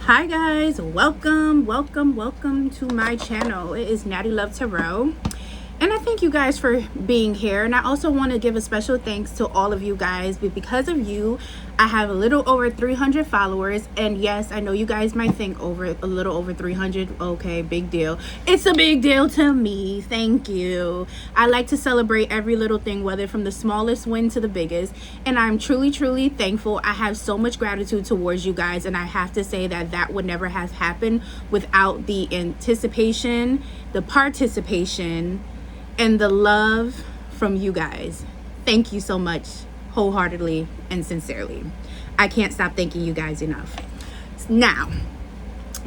Hi guys, welcome to my channel. It is Natiluv Tarot, and I thank you guys for being here. And I also want to give a special thanks to all of you guys, but because of you I have a little over 300 followers. And yes, I know you guys might think a little over 300, okay, big deal. It's a big deal to me. Thank you. I like to celebrate every little thing, whether from the smallest win to the biggest, and I'm truly thankful. I have so much gratitude towards you guys, and I have to say that would never have happened without the anticipation, the participation, and the love from you guys. Thank you so much, wholeheartedly and sincerely. I can't stop thanking you guys enough. Now,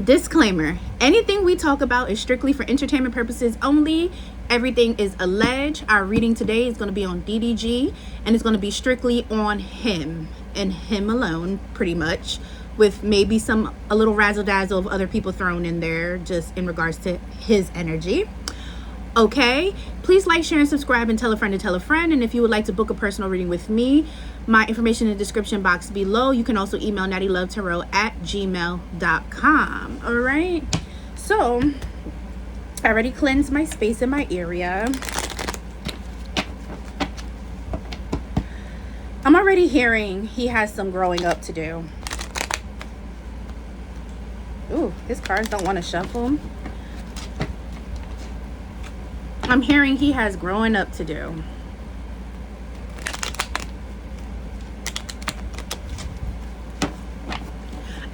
disclaimer, anything we talk about is strictly for entertainment purposes only. Everything is alleged. Our reading today is going to be on DDG, and it's going to be strictly on him and him alone, pretty much, with maybe a little razzle dazzle of other people thrown in there just in regards to his energy. Okay, please like, share, and subscribe, and tell a friend to tell a friend. And if you would like to book a personal reading with me, my information in the description box below. You can also email nattylovtarot@gmail.com. all right, so I already cleansed my space in my area. I'm already hearing he has some growing up to do. Ooh, his cards don't want to shuffle. I'm hearing he has growing up to do.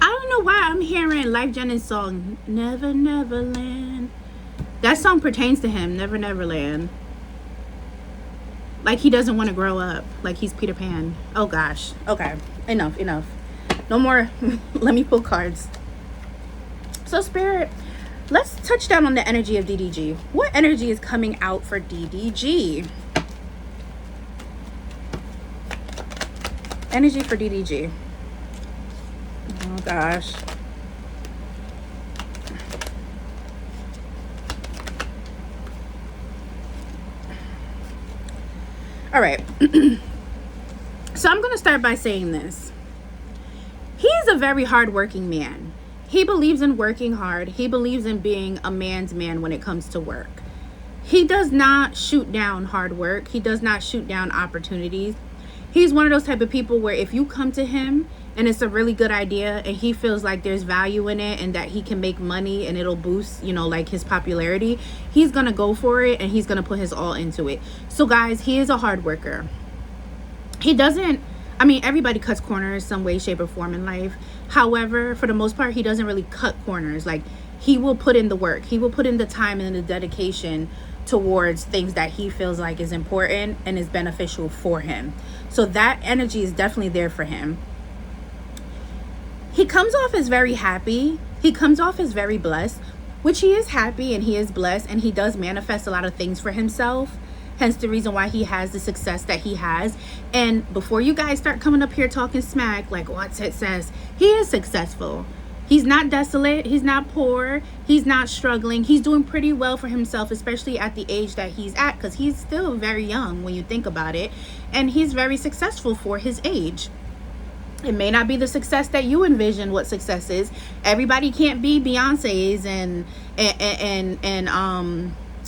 I don't know why I'm hearing Life Jennings' song, Never Neverland. That song pertains to him, Never Neverland. Like he doesn't want to grow up, like he's Peter Pan. Oh gosh, okay, enough. No more, let me pull cards. So Spirit, let's touch down on the energy of DDG. What energy is coming out for DDG? Energy for DDG. Oh gosh. All right. So I'm going to start by saying this. He is a very hardworking man. He believes in working hard. He believes in being a man's man when it comes to work. He does not shoot down hard work. He does not shoot down opportunities. He's one of those type of people where if you come to him and it's a really good idea and he feels like there's value in it and that he can make money and it'll boost, like his popularity, he's going to go for it and he's going to put his all into it. So guys, he is a hard worker. Everybody cuts corners some way, shape, or form in life. However, for the most part, he doesn't really cut corners. Like, he will put in the work. He will put in the time and the dedication towards things that he feels like is important and is beneficial for him. So that energy is definitely there for him. He comes off as very happy. He comes off as very blessed, which he is happy and he is blessed, and he does manifest a lot of things for himself. Hence the reason why he has the success that he has. And before you guys start coming up here talking smack like what's it says, he is successful. He's not desolate. He's not poor. He's not struggling. He's doing pretty well for himself, especially at the age that he's at, because he's still very young when you think about it. And he's very successful for his age. It may not be the success that you envision what success is. Everybody can't be Beyonce's and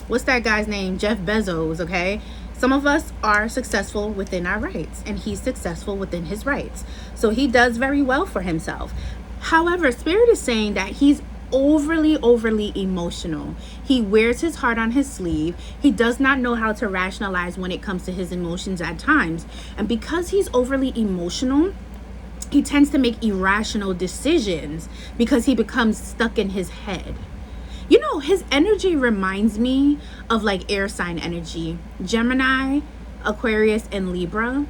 what's that guy's name? Jeff Bezos, okay? Some of us are successful within our rights, and he's successful within his rights. So he does very well for himself. However, Spirit is saying that he's overly emotional. He wears his heart on his sleeve. He does not know how to rationalize when it comes to his emotions at times. And because he's overly emotional, he tends to make irrational decisions because he becomes stuck in his head. His energy reminds me of like air sign energy. Gemini, Aquarius, and Libra.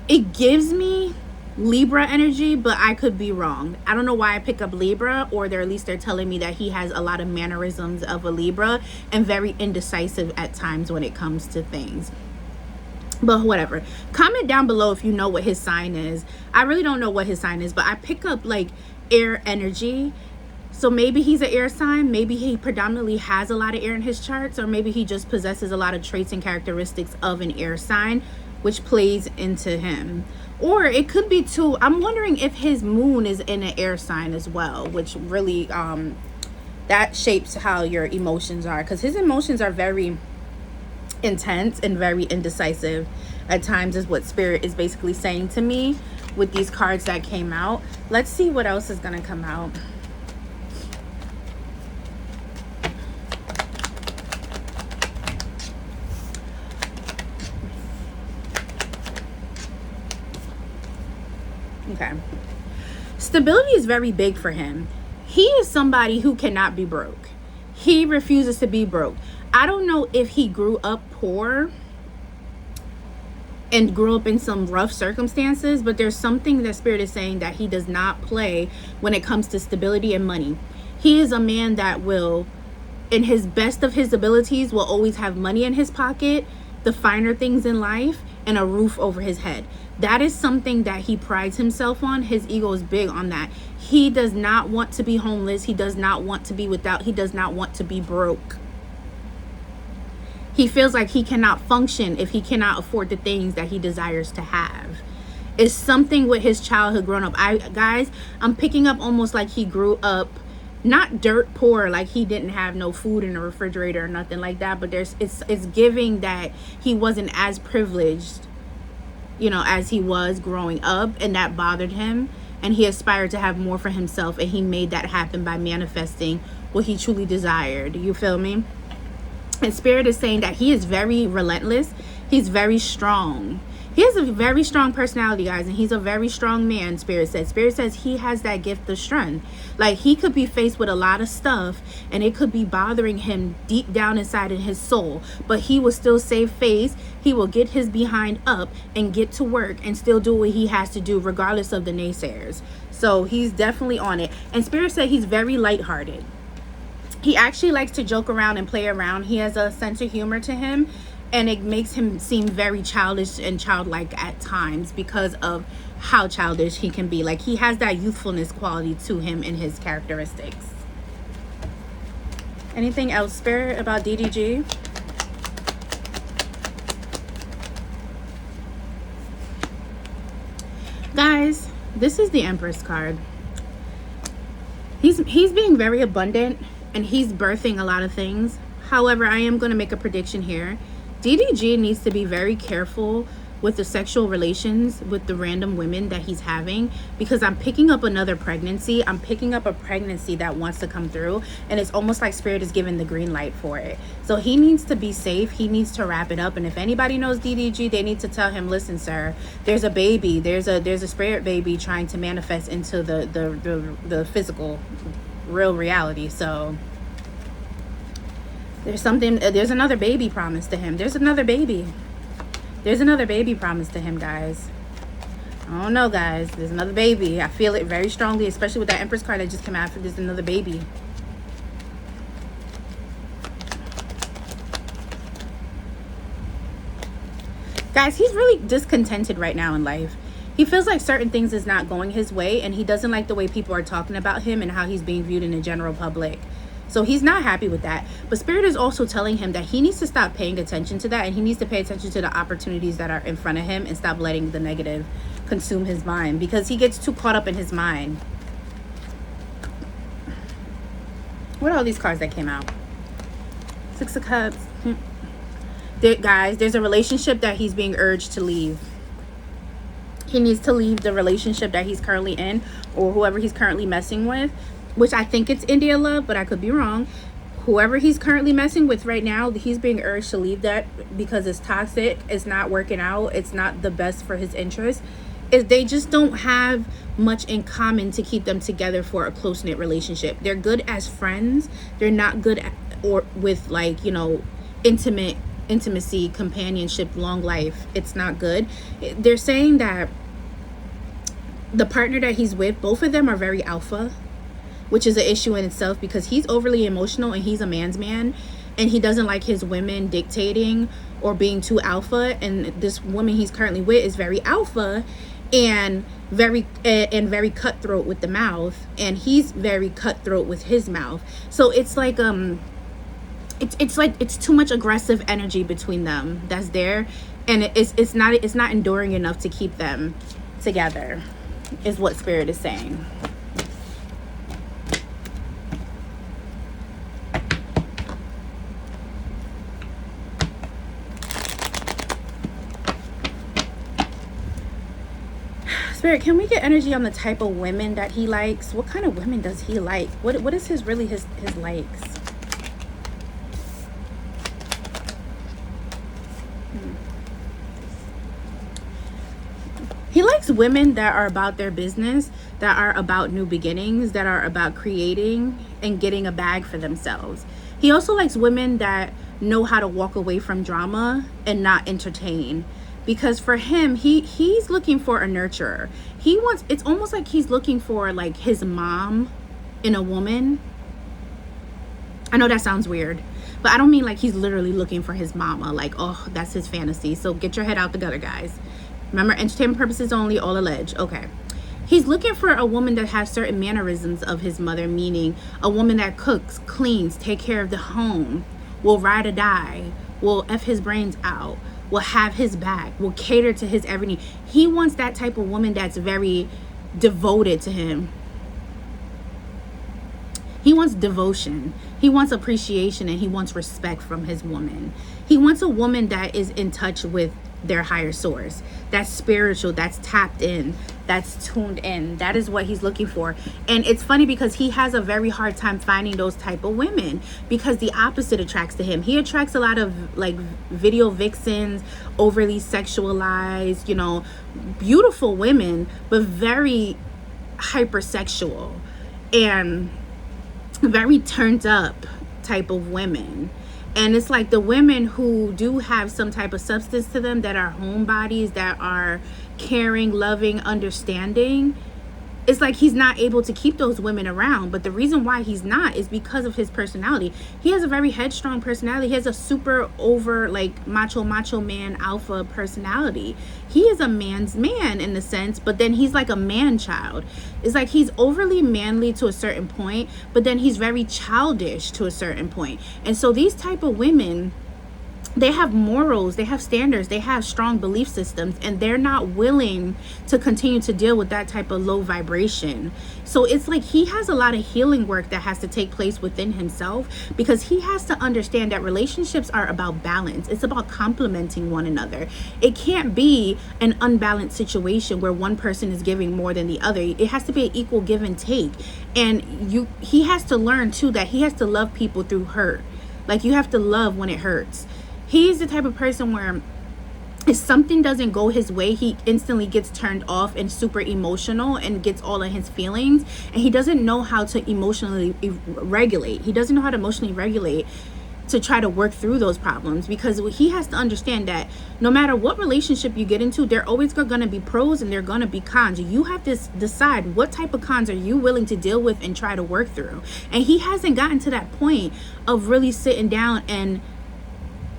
It gives me Libra energy, but I could be wrong. I don't know why I pick up Libra, or at least they're telling me that he has a lot of mannerisms of a Libra and very indecisive at times when it comes to things. But whatever. Comment down below if you know what his sign is. I really don't know what his sign is, but I pick up like air energy. So maybe he's an air sign, maybe he predominantly has a lot of air in his charts, or maybe he just possesses a lot of traits and characteristics of an air sign, which plays into him. Or it could be too, I'm wondering if his moon is in an air sign as well, which really that shapes how your emotions are, because his emotions are very intense and very indecisive at times, is what Spirit is basically saying to me with these cards that came out. Let's see what else is going to come out. Okay. Stability is very big for him. He is somebody who cannot be broke. He refuses to be broke. I don't know if he grew up poor and grew up in some rough circumstances, but there's something that Spirit is saying that he does not play when it comes to stability and money. He is a man that will, in his best of his abilities, will always have money in his pocket, the finer things in life, and a roof over his head. That is something that he prides himself on. His ego is big on that. He does not want to be homeless. He does not want to be without. He does not want to be broke. He feels like he cannot function if he cannot afford the things that he desires to have. It's something with his childhood growing up. Guys, I'm picking up almost like he grew up not dirt poor, like he didn't have no food in the refrigerator or nothing like that, but it's giving that he wasn't as privileged, you know, as he was growing up, and that bothered him, and he aspired to have more for himself, and he made that happen by manifesting what he truly desired. You feel me? And Spirit is saying that he is very relentless. He's very strong. He has a very strong personality, guys, and he's a very strong man. Spirit says he has that gift of strength. Like, he could be faced with a lot of stuff and it could be bothering him deep down inside in his soul, but he will still save face. He will get his behind up and get to work and still do what he has to do regardless of the naysayers. So he's definitely on it. And Spirit said he's very lighthearted. He actually likes to joke around and play around. He has a sense of humor to him, and it makes him seem very childish and childlike at times because of how childish he can be. Like, he has that youthfulness quality to him in his characteristics. Anything else, Spirit, about DDG? Guys, this is the Empress card. He's being very abundant and he's birthing a lot of things. However, I am going to make a prediction here. DDG needs to be very careful with the sexual relations with the random women that he's having, because I'm picking up another pregnancy. I'm picking up a pregnancy that wants to come through, and it's almost like Spirit is giving the green light for it. So he needs to be safe. He needs to wrap it up. And if anybody knows DDG, they need to tell him, listen, sir, there's a baby, there's a spirit baby trying to manifest into the physical real reality. So there's another baby promised to him. There's another baby promised to him, guys. I don't know, guys. There's another baby. I feel it very strongly, especially with that Empress card that just came out. There's another baby. Guys, he's really discontented right now in life. He feels like certain things is not going his way, and he doesn't like the way people are talking about him and how he's being viewed in the general public. So he's not happy with that. But Spirit is also telling him that he needs to stop paying attention to that, and he needs to pay attention to the opportunities that are in front of him and stop letting the negative consume his mind, because he gets too caught up in his mind. What are all these cards that came out? Six of Cups. Guys, there's a relationship that he's being urged to leave. He needs to leave the relationship that he's currently in, or whoever he's currently messing with, which I think it's India Love, but I could be wrong. Whoever he's currently messing with right now, he's being urged to leave that because it's toxic. It's not working out. It's not the best for his interest. They just don't have much in common to keep them together for a close-knit relationship. They're good as friends. They're not good or with, like, you know, intimacy, companionship, long life. It's not good. They're saying that the partner that he's with, both of them are very alpha, which is an issue in itself, because he's overly emotional and he's a man's man, and he doesn't like his women dictating or being too alpha. And this woman he's currently with is very alpha and very cutthroat with the mouth, and he's very cutthroat with his mouth. So it's like it's too much aggressive energy between them that's there, and it's not enduring enough to keep them together, is what Spirit is saying. Spirit, can we get energy on the type of women that he likes? What kind of women does he like? What is his likes? He likes women that are about their business, that are about new beginnings, that are about creating and getting a bag for themselves. He also likes women that know how to walk away from drama and not entertain. Because for him, he's looking for a nurturer. It's almost like he's looking for like his mom in a woman. I know that sounds weird, but I don't mean like he's literally looking for his mama. Like, oh, that's his fantasy. So get your head out the gutter, guys. Remember, entertainment purposes only, all alleged. Okay. He's looking for a woman that has certain mannerisms of his mother, meaning a woman that cooks, cleans, take care of the home, will ride or die, will F his brains out, will have his back, will cater to his every need. He wants that type of woman that's very devoted to him. He wants devotion. He wants appreciation, and he wants respect from his woman. He wants a woman that is in touch with their higher source, that's spiritual, that's tapped in, that's tuned in. That is what he's looking for. And it's funny because he has a very hard time finding those type of women, because the opposite attracts to him. He attracts a lot of like video vixens, overly sexualized, you know, beautiful women, but very hypersexual and very turned up type of women. And it's like the women who do have some type of substance to them, that are homebodies, that are caring, loving, understanding. It's like he's not able to keep those women around. But the reason why he's not is because of his personality. He has a very headstrong personality. He has a super over like macho man alpha personality. He is a man's man in the sense, but then he's like a man child. It's like he's overly manly to a certain point, but then he's very childish to a certain point. And so these type of women, they have morals, they have standards, they have strong belief systems, and they're not willing to continue to deal with that type of low vibration. So it's like he has a lot of healing work that has to take place within himself, because he has to understand that relationships are about balance. It's about complementing one another. It can't be an unbalanced situation where one person is giving more than the other. It has to be an equal give and take. And he has to learn too that he has to love people through hurt. Like, you have to love when it hurts. He's the type of person where if something doesn't go his way, he instantly gets turned off and super emotional and gets all of his feelings. And he doesn't know how to emotionally regulate. He doesn't know how to emotionally regulate to try to work through those problems, because he has to understand that no matter what relationship you get into, there always going to be pros and there are going to be cons. You have to decide what type of cons are you willing to deal with and try to work through. And he hasn't gotten to that point of really sitting down and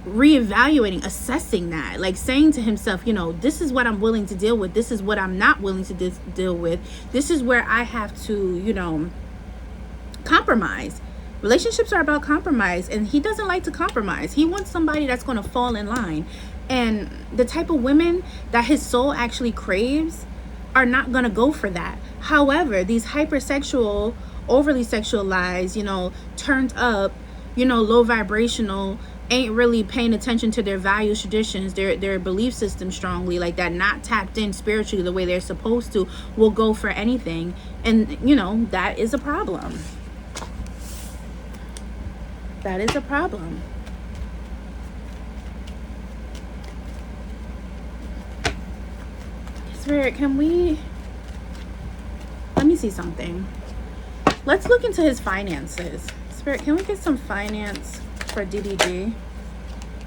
reevaluating, assessing that, like saying to himself, you know, this is what I'm willing to deal with, this is what I'm not willing to deal with, this is where I have to, you know, compromise. Relationships are about compromise, and he doesn't like to compromise. He wants somebody that's going to fall in line. And the type of women that his soul actually craves are not going to go for that. However, these hypersexual, overly sexualized, you know, turned up, you know, low vibrational, ain't really paying attention to their values, traditions, their belief system strongly, like that, not tapped in spiritually the way they're supposed to, will go for anything. And, you know, that is a problem. That is a problem. Spirit, can we... Let me see something. Let's look into his finances. Spirit, can we get some finance for DDG?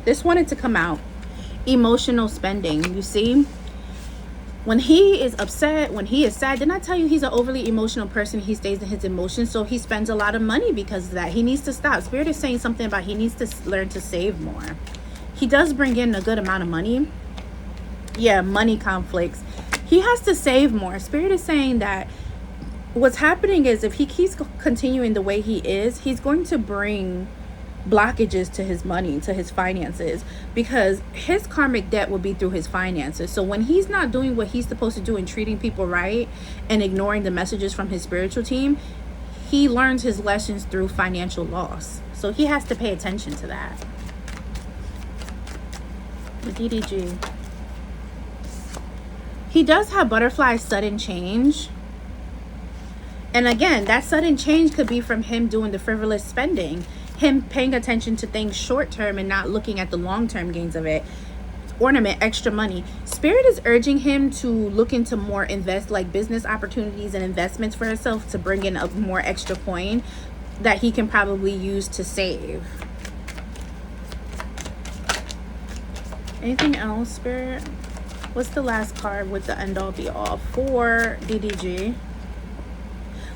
This wanted to come out. Emotional spending. You see, when he is upset, when he is sad, didn't I tell you he's an overly emotional person? He stays in his emotions, so he spends a lot of money because of that. He needs to stop. Spirit is saying something about he needs to learn to save more. He does bring in a good amount of money. Yeah, money conflicts. He has to save more. Spirit is saying that what's happening is if he keeps continuing the way he is, he's going to bring blockages to his money, to his finances, because his karmic debt will be through his finances. So when he's not doing what he's supposed to do and treating people right and ignoring the messages from his spiritual team, he learns his lessons through financial loss. So he has to pay attention to that. The DDG. He does have butterfly sudden change. And again, that sudden change could be from him doing the frivolous spending, him paying attention to things short term and not looking at the long term gains of it. Ornament, extra money. Spirit is urging him to look into more business opportunities and investments for himself to bring in a more extra coin that he can probably use to save. Anything else, Spirit? What's the last card with the end all be all for DDG?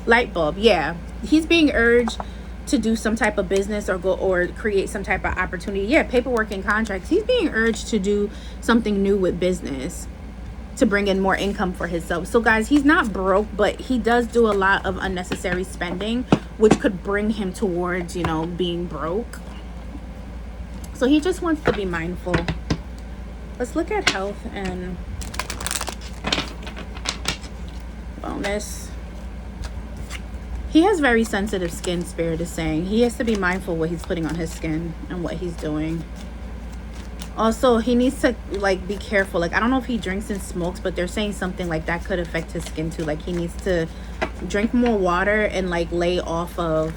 Light bulb. Yeah, he's being urged to do some type of business or create some type of opportunity. Yeah, paperwork and contracts. He's being urged to do something new with business to bring in more income for himself. So guys, he's not broke, but he does do a lot of unnecessary spending, which could bring him towards, you know, being broke. So he just wants to be mindful. Let's look at health and wellness. He has very sensitive skin, Spirit is saying. He has to be mindful what he's putting on his skin and what he's doing. Also, he needs to, like, be careful. Like, I don't know if he drinks and smokes, but they're saying something like that could affect his skin too. Like, he needs to drink more water and, like, lay off of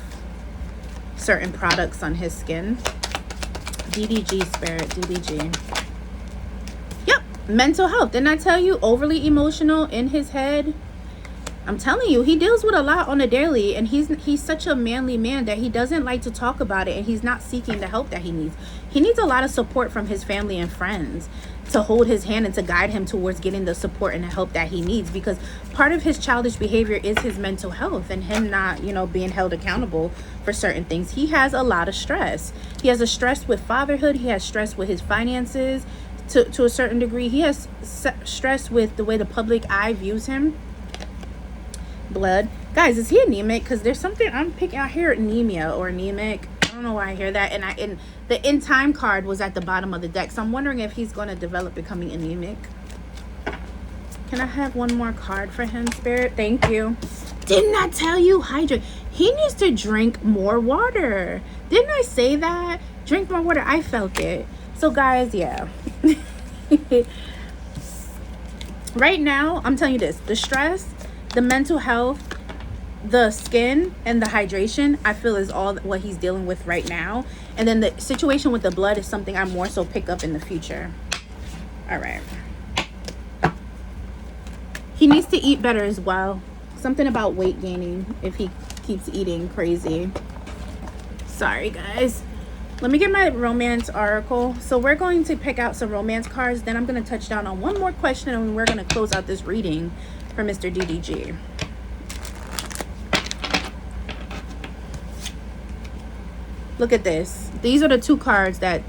certain products on his skin. DDG, Spirit, DDG. Yep, mental health. Didn't I tell you? Overly emotional in his head. I'm telling you, he deals with a lot on a daily, and he's such a manly man that he doesn't like to talk about it, and he's not seeking the help that he needs. He needs a lot of support from his family and friends to hold his hand and to guide him towards getting the support and the help that he needs, because part of his childish behavior is his mental health and him not, you know, being held accountable for certain things. He has a lot of stress. He has a stress with fatherhood. He has stress with his finances to a certain degree. He has stress with the way the public eye views him. Blood. Guys, is he anemic? Because there's something I'm picking out here, anemia or anemic. I don't know why I hear that. And the in time card was at the bottom of the deck, so I'm wondering if he's going to develop becoming anemic. Can I have one more card for him, Spirit? Thank you. Didn't I tell you? Hydrate. He needs to drink more water. Didn't I say that? Drink more water. I felt it. So guys, yeah. Right now, I'm telling you this, the stress, the mental health, the skin, and the hydration, I feel is all what he's dealing with right now. And then the situation with the blood is something I more so pick up in the future. All right. He needs to eat better as well. Something about weight gaining if he keeps eating crazy. Sorry, guys. Let me get my romance oracle. So we're going to pick out some romance cards. Then I'm going to touch down on one more question, and we're going to close out this reading for Mr. DDG. Look at this. These are the two cards that,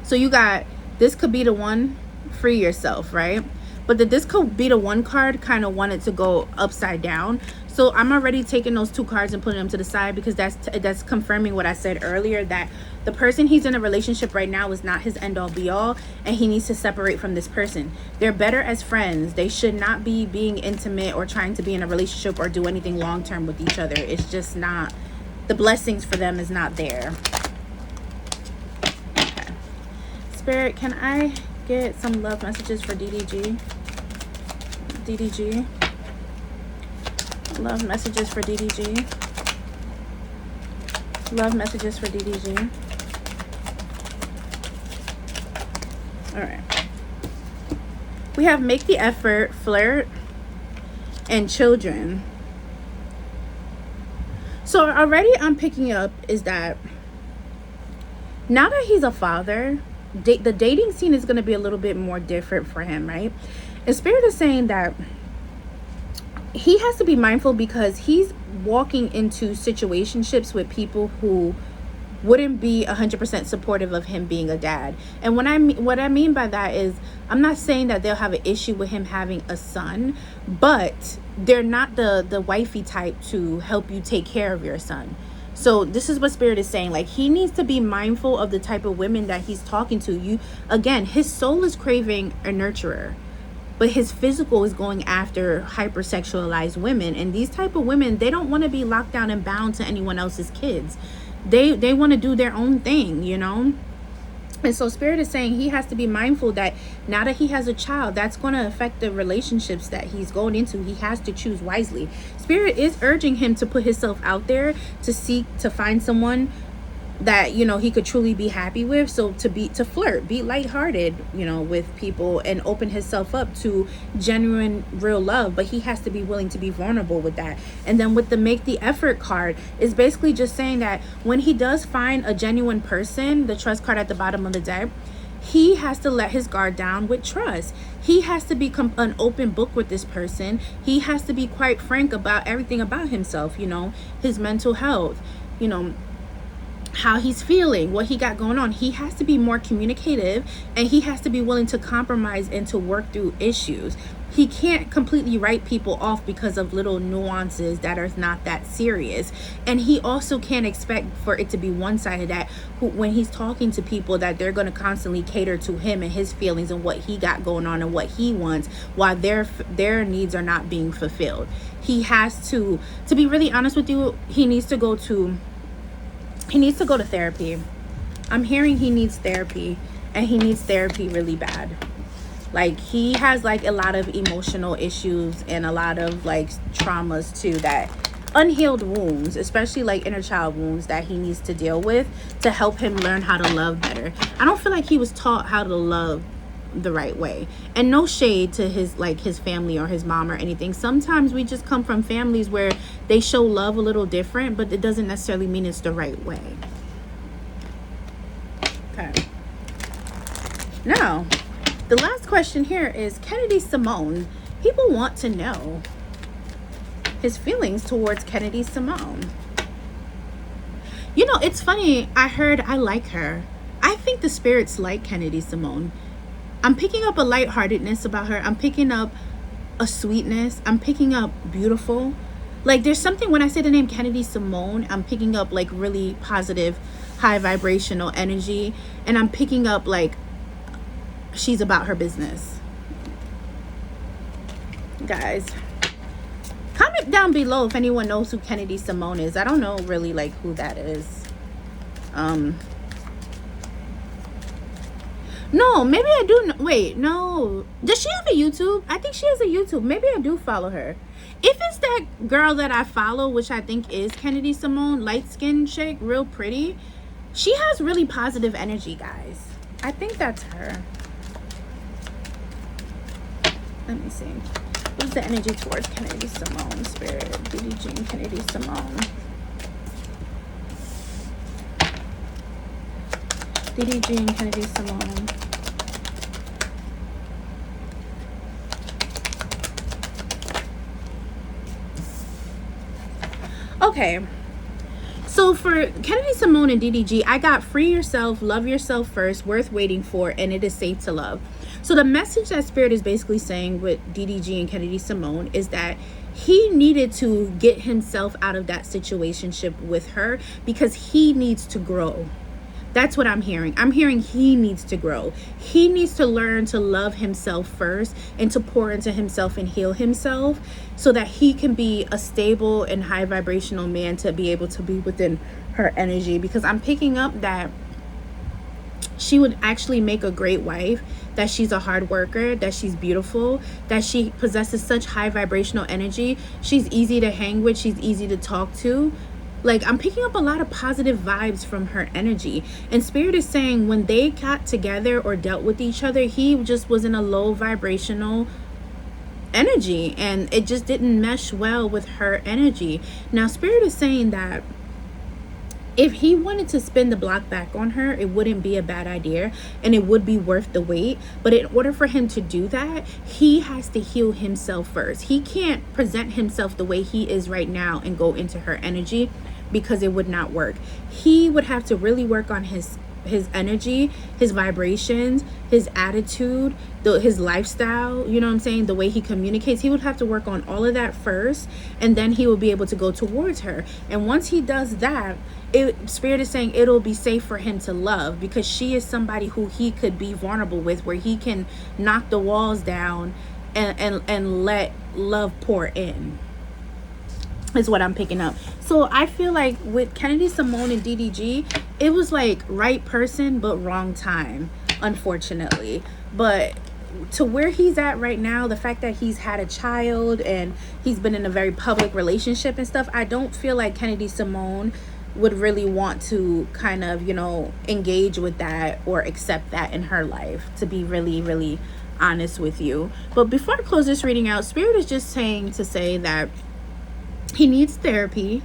so you got, this could be the one, free yourself, right? But this could be the one card kind of wanted to go upside down. So I'm already taking those two cards and putting them to the side, because that's confirming what I said earlier, that the person he's in a relationship right now is not his end all be all, and he needs to separate from this person. They're better as friends. They should not be being intimate or trying to be in a relationship or do anything long term with each other. It's just not, the blessings for them is not there. Okay. Spirit, can I get some love messages for DDG? DDG. Love messages for DDG. Love messages for DDG. All right. We have make the effort, flirt, and children. So already I'm picking up is that now that he's a father, the dating scene is going to be a little bit more different for him, right? And Spirit is saying that he has to be mindful, because he's walking into situationships with people who wouldn't be 100% supportive of him being a dad. And what I mean by that is, I'm not saying that they'll have an issue with him having a son, but they're not the wifey type to help you take care of your son. So this is what Spirit is saying. Like, he needs to be mindful of the type of women that he's talking to. You, again, his soul is craving a nurturer, but his physical is going after hypersexualized women. And these type of women, they don't want to be locked down and bound to anyone else's kids. They want to do their own thing, you know. And so Spirit is saying he has to be mindful that now that he has a child, that's going to affect the relationships that he's going into. He has to choose wisely. Spirit is urging him to put himself out there, to seek, to find someone that, you know, he could truly be happy with. So to flirt, be lighthearted, you know, with people, and open himself up to genuine, real love. But he has to be willing to be vulnerable with that. And then with the make the effort card, is basically just saying that when he does find a genuine person, the trust card at the bottom of the deck, he has to let his guard down with trust. He has to become an open book with this person. He has to be quite frank about everything about himself, you know, his mental health, you know, how he's feeling, what he got going on. He has to be more communicative, and he has to be willing to compromise and to work through issues. He can't completely write people off because of little nuances that are not that serious. And he also can't expect for it to be one-sided, that when he's talking to people, that they're going to constantly cater to him and his feelings and what he got going on and what he wants, while their needs are not being fulfilled. He has to be really honest with you, he needs to go to therapy. I'm hearing he needs therapy, and he needs therapy really bad. Like, he has like a lot of emotional issues and a lot of like traumas too, that unhealed wounds, especially like inner child wounds, that he needs to deal with to help him learn how to love better. I don't feel like he was taught how to love the right way. And no shade to his family or his mom or anything. Sometimes we just come from families where they show love a little different, but it doesn't necessarily mean it's the right way. Okay. Now, the last question here is Kennedy Simone. People want to know his feelings towards Kennedy Simone. You know, it's funny. I heard I like her. I think the spirits like Kennedy Simone. I'm picking up a lightheartedness about her. I'm picking up a sweetness. I'm picking up beautiful. Like, there's something when I say the name Kennedy Simone, I'm picking up like really positive, high vibrational energy. And I'm picking up like she's about her business. Guys, comment down below if anyone knows who Kennedy Simone is. I don't know really like who that is. No, maybe I do. Wait, no. Does she have a YouTube? I think she has a YouTube. Maybe I do follow her. If it's that girl that I follow, which I think is Kennedy Simone, light-skinned chick, real pretty, she has really positive energy, guys. I think that's her. Let me see. What's the energy towards Kennedy Simone? Spirit, DDG and Kennedy Simone. DDG and Kennedy Simone. Okay, so for Kennedy Simone and DDG, I got free yourself, love yourself first, worth waiting for, and it is safe to love. So the message that Spirit is basically saying with DDG and Kennedy Simone is that he needed to get himself out of that situationship with her because he needs to grow. That's what I'm hearing. I'm hearing he needs to grow. He needs to learn to love himself first and to pour into himself and heal himself so that he can be a stable and high vibrational man to be able to be within her energy. Because I'm picking up that she would actually make a great wife, that she's a hard worker, that she's beautiful, that she possesses such high vibrational energy. She's easy to hang with. She's easy to talk to. Like, I'm picking up a lot of positive vibes from her energy. And Spirit is saying when they got together or dealt with each other, he just was in a low vibrational energy. And it just didn't mesh well with her energy. Now, Spirit is saying that if he wanted to spin the block back on her, it wouldn't be a bad idea. And it would be worth the wait. But in order for him to do that, he has to heal himself first. He can't present himself the way he is right now and go into her energy, because it would not work. He would have to really work on his his energy, his vibrations, his attitude, his lifestyle, you know what I'm saying, the way he communicates. He would have to work on all of that first, and then he will be able to go towards her. And once he does that, Spirit is saying it'll be safe for him to love, because she is somebody who he could be vulnerable with, where he can knock the walls down and let love pour in, is what I'm picking up. So I feel like with Kennedy, Simone, and DDG, it was like right person but wrong time, unfortunately. But to where he's at right now, the fact that he's had a child and he's been in a very public relationship and stuff, I don't feel like Kennedy, Simone would really want to kind of, you know, engage with that or accept that in her life, to be really, really honest with you. But before I close this reading out, Spirit is just saying to say that he needs therapy.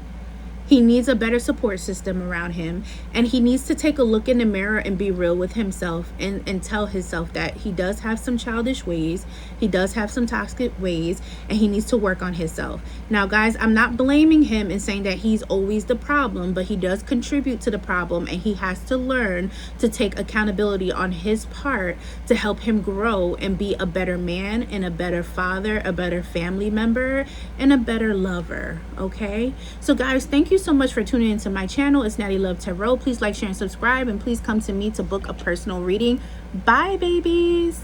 He needs a better support system around him, and he needs to take a look in the mirror and be real with himself and tell himself that he does have some childish ways, he does have some toxic ways, and he needs to work on himself. Now guys, I'm not blaming him and saying that he's always the problem, but he does contribute to the problem, and he has to learn to take accountability on his part to help him grow and be a better man and a better father, a better family member, and a better lover. Okay, so guys, thank you so much for tuning into my channel. It's Natiluv Tarot. Please like, share, and subscribe, and please come to me to book a personal reading. Bye, babies.